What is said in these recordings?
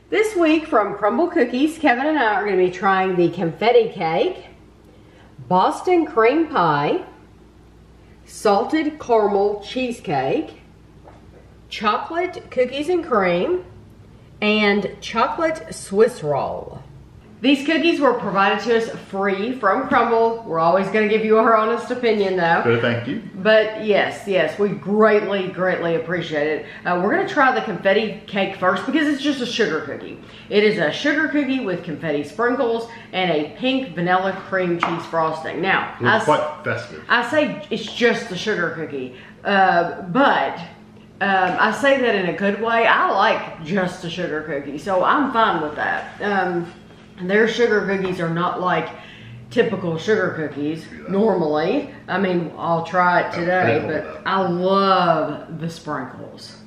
This week from Crumbl Cookies, Kevin and I are going to be trying the Confetti Cake, Boston Cream Pie, Salted Caramel Cheesecake, Chocolate Cookies and Cream, and Chocolate Swiss Roll. These cookies were provided to us free from Crumbl. We're always going to give you our honest opinion though. Good, thank you. But yes, we greatly appreciate it. We're going to try the confetti cake first because it's just a sugar cookie. It is a sugar cookie with confetti sprinkles and a pink vanilla cream cheese frosting. Now, it's quite festive. I say it's just a sugar cookie, but I say that in a good way. I like just a sugar cookie, so I'm fine with that. Their sugar cookies are not like typical sugar cookies normally. I mean, I'll try it today, but I love the sprinkles.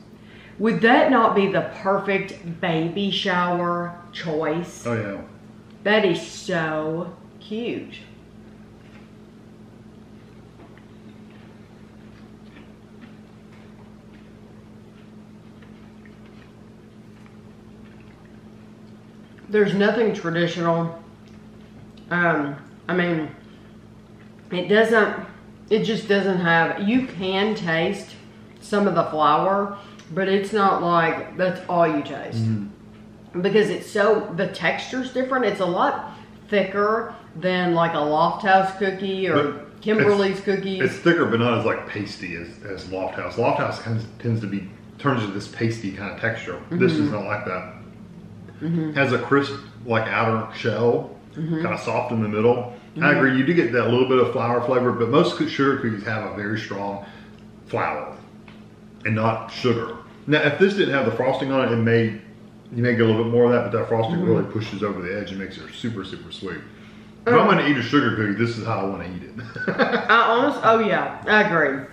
Would that not be the perfect baby shower choice? Oh yeah. That is so cute. There's nothing traditional. I mean, it just doesn't have, you can taste some of the flour, but it's not like that's all you taste. Because it's so, the texture's different. It's a lot thicker than like a Loft House cookie or Kimberly's cookies. It's thicker, but not as like pasty as Loft House. Loft House tends to be, turns into this pasty kind of texture. This is not like that. Has a crisp, like outer shell, kind of soft in the middle. I agree, you do get that little bit of flour flavor, but most sugar cookies have a very strong flour and not sugar. Now, if this didn't have the frosting on it, you may get a little bit more of that, but that frosting really pushes over the edge and makes it super sweet. If I'm going to eat a sugar cookie, this is how I want to eat it. Oh yeah, I agree.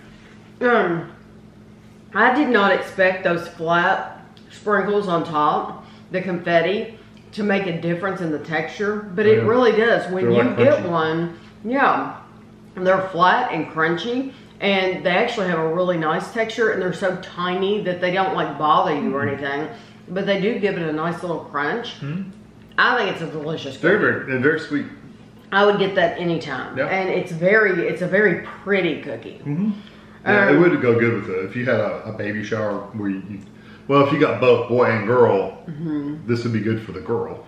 I did not expect those flat sprinkles on top, the confetti, to make a difference in the texture, but it really does. When you get one, they're flat and crunchy, and they actually have a really nice texture, and they're so tiny that they don't like bother you or anything, but they do give it a nice little crunch. I think it's a delicious cookie. Very sweet. I would get that anytime, and it's a very pretty cookie. Yeah, it would go good with it if you had a baby shower where well, if you got both boy and girl, this would be good for the girl.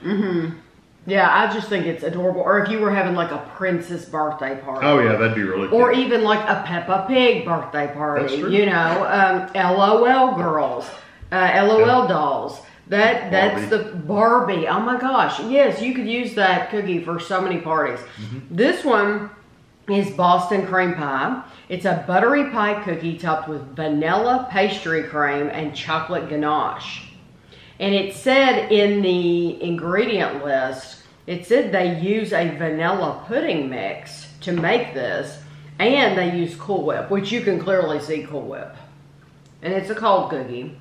Yeah, I just think it's adorable. Or if you were having like a princess birthday party. Oh yeah, that'd be really cute. Or even like a Peppa Pig birthday party. That's true. You know, LOL girls, LOL dolls. That's the Barbie. Oh my gosh. Yes, you could use that cookie for so many parties. This one is Boston Cream Pie. It's a buttery pie cookie topped with vanilla pastry cream and chocolate ganache. And it said in the ingredient list, it said they use a vanilla pudding mix to make this, and they use Cool Whip, which you can clearly see Cool Whip. And it's a cold cookie.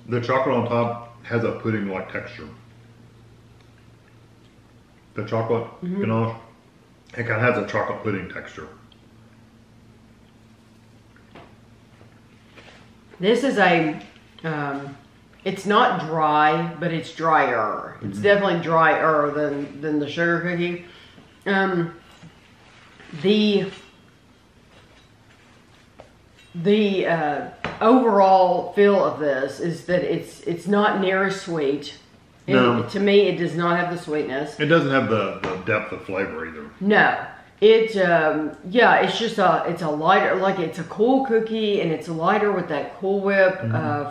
The chocolate on top has a pudding-like texture. The chocolate ganache, it kind of has a chocolate pudding texture. This is it's not dry, but it's drier. It's definitely drier than the sugar cookie. The overall feel of this is that it's not near as sweet. No. To me, it does not have the sweetness. It doesn't have the depth of flavor either. No. It's just it's a lighter, like it's a cool cookie, and it's lighter with that Cool Whip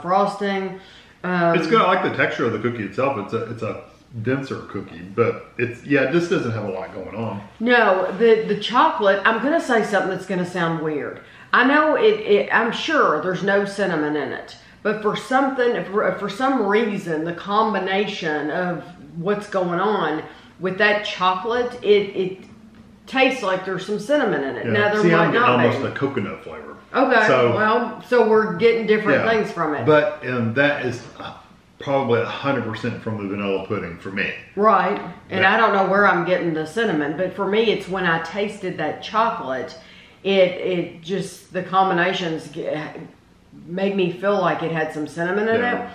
frosting. It's good. I like the texture of the cookie itself. It's a denser cookie, but it just doesn't have a lot going on. No, the chocolate, I'm gonna say something that's gonna sound weird. I know I'm sure there's no cinnamon in it, but for some reason, the combination of what's going on with that chocolate, it tastes like there's some cinnamon in it. Yeah. Now there See, might I'm getting not almost be. a coconut flavor. Okay, so we're getting different things from it. But that is, probably 100% from the vanilla pudding for me. Right. And Yeah. I don't know where I'm getting the cinnamon, but for me, it's when I tasted that chocolate, it just, the combinations made me feel like it had some cinnamon in it.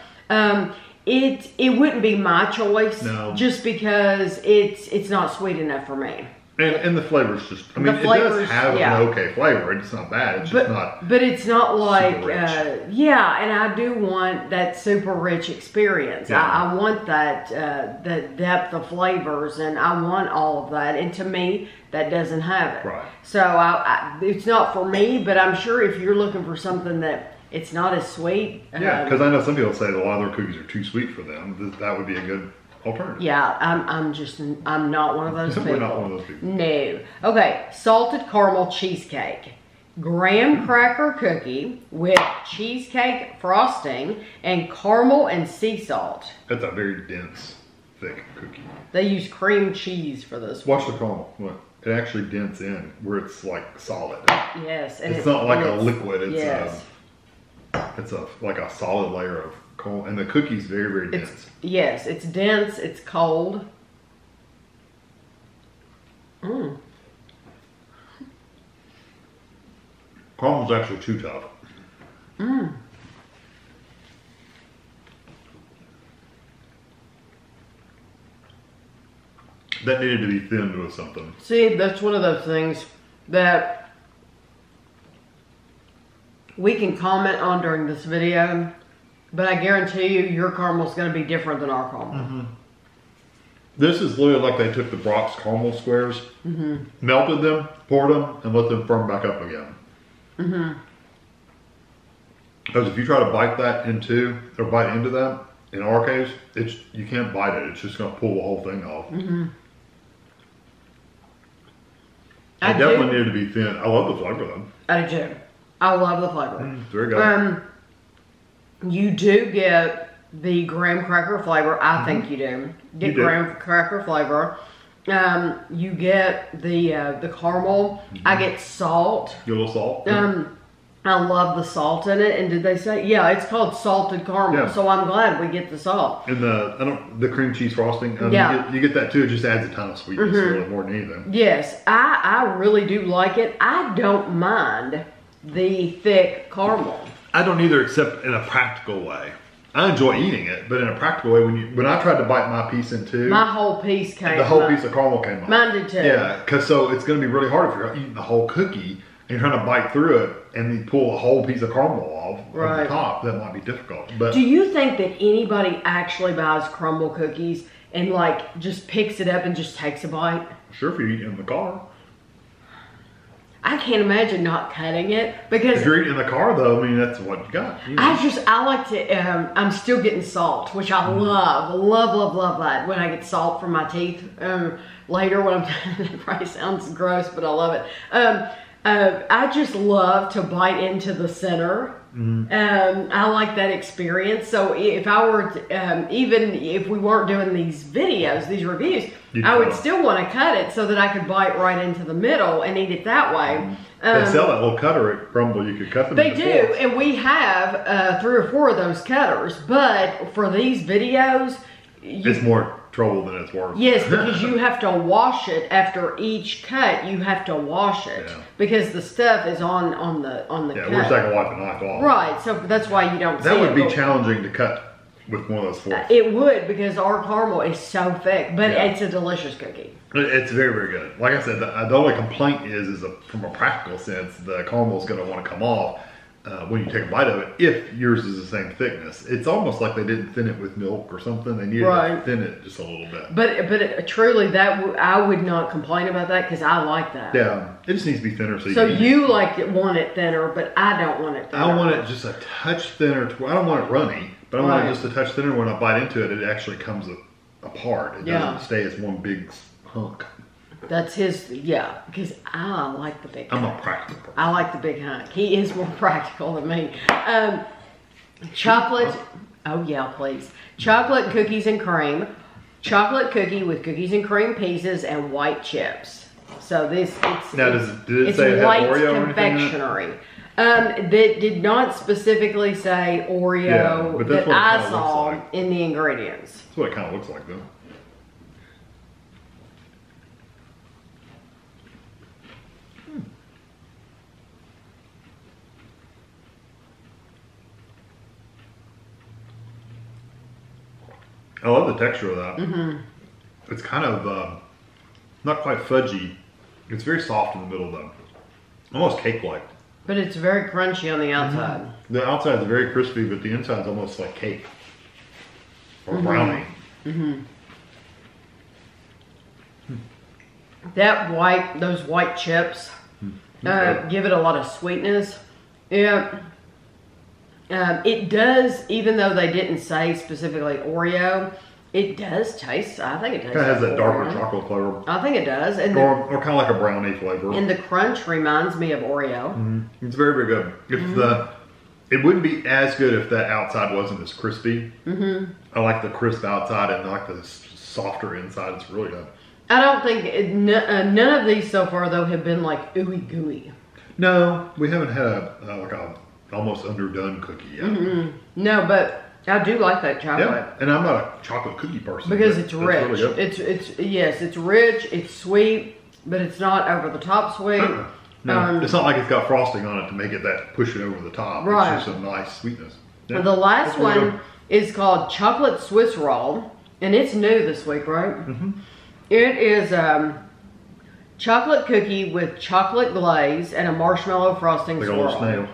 It wouldn't be my choice, just because it's not sweet enough for me. And the flavor's just, I mean, it does have an okay flavor. It's not bad. It's just not. But it's not like, yeah, and I do want that super rich experience. Yeah. I want that depth of flavors, and I want all of that. And to me, that doesn't have it. Right. So it's not for me, but I'm sure if you're looking for something that it's not as sweet. Yeah, because I know some people say that a lot of their cookies are too sweet for them. That would be a good alternative. Yeah, I'm not one of those people. We're not one of those people. No. Okay, salted caramel cheesecake. Graham cracker cookie with cheesecake frosting and caramel and sea salt. That's a very dense, thick cookie. They use cream cheese for this one. Watch the caramel. Look, it actually dents in where it's like solid. Yes. And it's not like a liquid. It's yes. It's like a solid layer of caramel, and the cookie's very, very dense. Yes, it's dense. It's cold. Caramel's actually too tough. That needed to be thinned with something. See, that's one of those things that we can comment on during this video, but I guarantee you your caramel's going to be different than our caramel. This is literally like they took the Brock's caramel squares, melted them, poured them, and let them firm back up again. Because if you try to bite that into that, in our case, you can't bite it. It's just going to pull the whole thing off. It definitely needed to be thin. I love the flavor though. I do too. I love the flavor. Very good. You do get the graham cracker flavor. I think you do. Get graham cracker flavor. You get the caramel. I get salt. Get a little salt. I love the salt in it. And did they say? Yeah, it's called salted caramel. Yeah. So I'm glad we get the salt. And the cream cheese frosting. You get that too. It just adds a ton of sweetness really, more than anything. Yes, I really do like it. I don't mind the thick caramel. I don't either, except in a practical way. I enjoy eating it, but in a practical way, when I tried to bite my piece in two, my whole piece came. The whole piece of caramel came off. Mine did too. Yeah, because so it's going to be really hard if you're eating the whole cookie and you're trying to bite through it and you pull a whole piece of caramel off the top. That might be difficult. But do you think that anybody actually buys Crumbl cookies and like just picks it up and just takes a bite? Sure, if you eat it in the car. I can't imagine not cutting it because if you're eating in the car though, I mean that's what you got. You know. I like to. I'm still getting salt, which I love that. When I get salt from my teeth later, when I'm that probably sounds gross, but I love it. I just love to bite into the center. I like that experience. So if I were to, even if we weren't doing these videos, these reviews, I would still want to cut it so that I could bite right into the middle and eat it that way. They sell that little cutter at Crumbl. You could cut them. They do, forks. And we have 3 or 4 of those cutters. But for these videos, it's more trouble than it's worth. Yes, because you have to wash it after each cut. You have to wash it because the stuff is on the cut. Yeah, we're just not gonna wipe the knife off. Right, so that's why you don't. That would be challenging to cut with one of those forks. It would, because our caramel is so thick, but it's a delicious cookie. It's very, very good. Like I said, the only complaint is from a practical sense, the caramel is going to want to come off when you take a bite of it. If yours is the same thickness, it's almost like they didn't thin it with milk or something. They needed to thin it just a little bit. But truly, I would not complain about that because I like that. Yeah, it just needs to be thinner. So you want it thinner, but I don't want it thinner. I want it just a touch thinner. I don't want it runny. But I want it just a touch thinner. When I bite into it, it actually comes apart. It doesn't stay as one big hunk. That's his, because I like the big hunk. I'm a practical person. I like the big hunk. He is more practical than me. Chocolate, please. Chocolate cookies and cream. Chocolate cookie with cookies and cream pieces and white chips. So this, did it say it had white Oreo confectionery. That did not specifically say Oreo but that's that what it I kinda saw looks like. in the ingredients. That's what it kind of looks like, though. I love the texture of that. It's kind of not quite fudgy. It's very soft in the middle, though. Almost cake-like. But it's very crunchy on the outside. The outside is very crispy, but the inside is almost like cake or brownie. Those white chips give it a lot of sweetness. Yeah. It does, even though they didn't say specifically Oreo, it does taste, I think it tastes Kind of has like that darker Oreo. chocolate flavor. I think it does. And Or kind of like a brownie flavor. and the crunch reminds me of Oreo. It's very, very good. If it wouldn't be as good if that outside wasn't as crispy. I like the crisp outside and I like the softer inside. It's really good. I don't think, none of these so far though have been like ooey gooey. No, we haven't had a almost underdone cookie yet. No, but I do like that chocolate. Yeah, and I'm not a chocolate cookie person. Because but it's rich. really good. It's rich, it's sweet, but it's not over the top sweet. No, it's not like it's got frosting on it to make it that push it over the top. Right. It's just a nice sweetness. Yeah, The last that's really one good. is called Chocolate Swiss Roll, and it's new this week, right? It is chocolate cookie with chocolate glaze and a marshmallow frosting Like a swirl. little snail.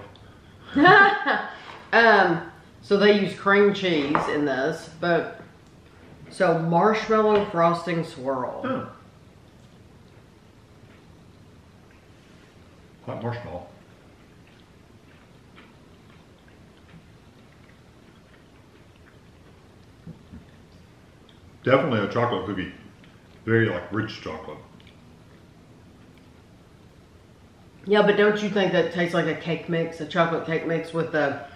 So they use cream cheese in this, but so marshmallow frosting swirl. Oh. Hot marshmallow. Definitely a chocolate cookie. Very like rich chocolate. Yeah, but don't you think that tastes like a cake mix, a chocolate cake mix with a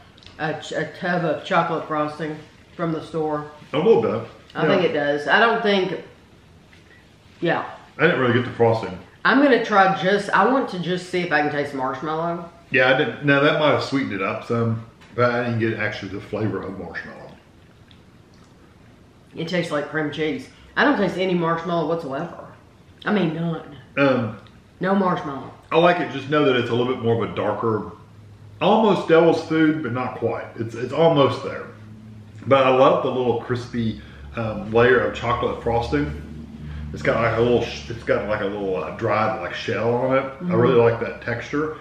tub of chocolate frosting from the store? A little bit. I think it does. I don't think, yeah. I didn't really get the frosting. I'm going to try I want to just see if I can taste marshmallow. Yeah, I didn't. Now that might have sweetened it up some, but I didn't get actually the flavor of marshmallow. It tastes like cream cheese. I don't taste any marshmallow whatsoever. I mean, none. No marshmallow. I like it. Just know that it's a little bit more of a darker, almost devil's food, but not quite. It's almost there. But I love the little crispy layer of chocolate frosting. It's got like a little, dried like shell on it. I really like that texture.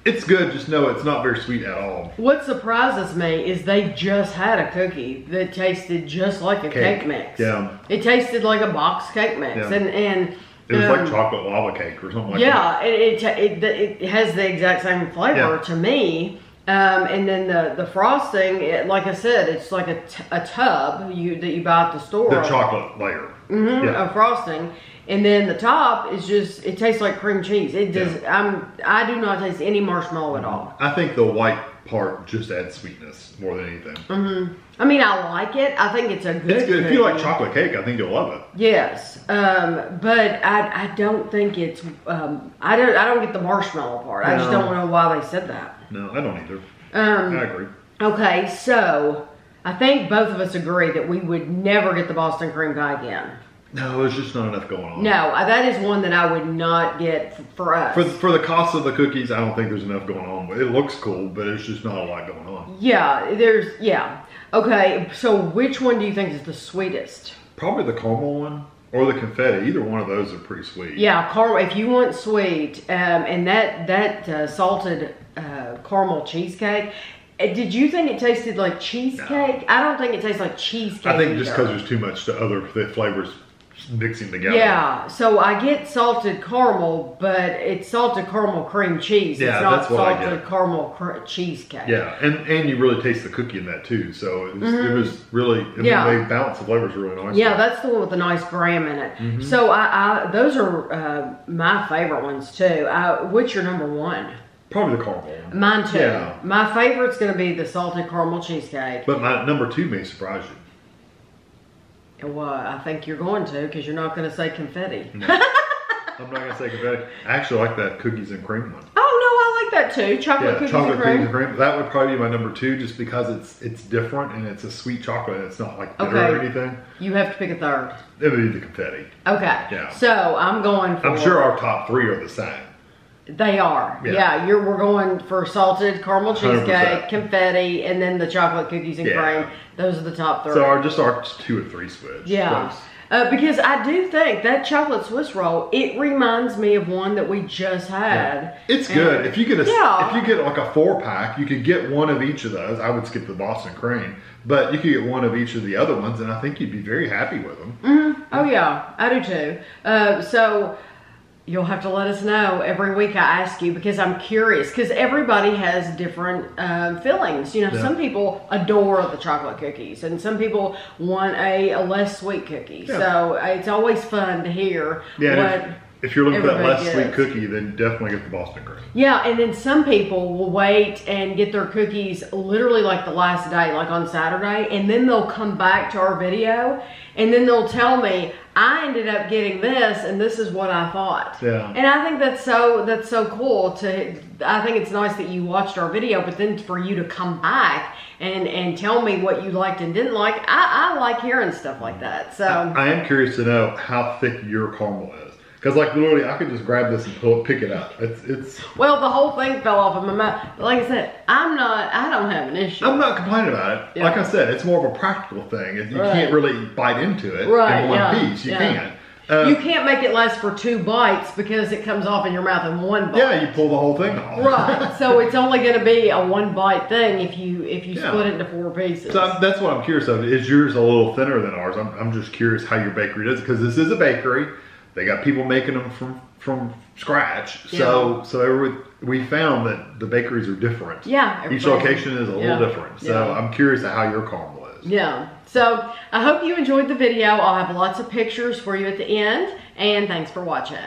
It's good. Just know it's not very sweet at all. What surprises me is they just had a cookie that tasted just like a cake mix. Yeah. It tasted like a box cake mix, Yeah. and It was like chocolate lava cake or something like that. yeah, it has the exact same flavor to me. And then the frosting, like I said, it's like a tub that you buy at the store. The chocolate layer. Of frosting. And then the top is just, it tastes like cream cheese. It does. I do not taste any marshmallow at all. I think the white part just adds sweetness more than anything. I mean, I like it. I think it's a good It's good. If you cookie. like chocolate cake, I think you'll love it. Yes. But I don't think it's, I don't get the marshmallow part. I just No. don't know why they said that. No, I don't either. I agree. Okay, so I think both of us agree that we would never get the Boston cream pie again. No, there's just not enough going on. No, that is one that I would not get for us. For the cost of the cookies, I don't think there's enough going on. It looks cool, but there's just not a lot going on. Yeah. Okay, so which one do you think is the sweetest? Probably the caramel one or the confetti. Either one of those are pretty sweet. Yeah, caramel. If you want sweet, and that salted caramel cheesecake. Did you think it tasted like cheesecake? No. I don't think it tastes like cheesecake. I think just because there's too much to other flavors mixing together. Yeah, so I get salted caramel, but it's salted caramel cream cheese. Yeah, it's not that's what I salted get. caramel cheesecake. Yeah, and you really taste the cookie in that too. So it was really, they balance the flavors really nicely. Yeah, that's the one with the nice graham in it. So I those are my favorite ones too. What's your number one? Probably the caramel one. Mine too. Yeah. My favorite's going to be the salted caramel cheesecake. But my number two may surprise you. Well, I think you're going to, because you're not going to say confetti. No. I'm not going to say confetti. I actually like that cookies and cream one. Oh, no, I like that too. Chocolate cookies chocolate and cream. cookies and cream. That would probably be my number 2, just because it's different and it's a sweet chocolate. It's not like bitter or anything. You have to pick a third. It would be the confetti. Okay. Yeah. So I'm going for. I'm sure our top 3 are the same. They are. Yeah. We're going for salted caramel cheesecake, 100%. confetti, and then the chocolate cookies and cream. Those are the top 3. So our 2 or 3 switch. Yeah. Because I do think that chocolate Swiss roll, it reminds me of one that we just had. Yeah. It's good. If you get like a 4-pack, you could get one of each of those. I would skip the Boston cream, but you could get one of each of the other ones, and I think you'd be very happy with them. Mm-hmm. Oh yeah, I do too. So you'll have to let us know every week. I ask you because I'm curious, because everybody has different feelings. You know, some people adore the chocolate cookies, and some people want a less sweet cookie. Yeah. So it's always fun to hear what. If you're looking for that less sweet cookie, then definitely get the Boston cream. Yeah, and then some people will wait and get their cookies literally like the last day, like on Saturday, and then they'll come back to our video, and then they'll tell me, I ended up getting this, and this is what I thought. Yeah. And I think that's so cool. I think it's nice that you watched our video, but then for you to come back and tell me what you liked and didn't like, I like hearing stuff like that. So I am curious to know how thick your caramel is. Because like literally, I could just grab this and pick it up. It's. Well, the whole thing fell off of my mouth. But like I said, I don't have an issue. I'm not complaining about it. Yeah. Like I said, it's more of a practical thing. You can't really bite into it in one piece. You can't. You can't make it last for 2 bites because it comes off in your mouth in 1 bite. Yeah, you pull the whole thing off. Right. So it's only going to be a 1-bite thing if you split it into 4 pieces. So that's what I'm curious of. Is yours a little thinner than ours? I'm just curious how your bakery does it, because this is a bakery. They got people making them from scratch. So we found that the bakeries are different. Yeah. Each location is a little different. So I'm curious how your caramel is. Yeah. So I hope you enjoyed the video. I'll have lots of pictures for you at the end. And thanks for watching.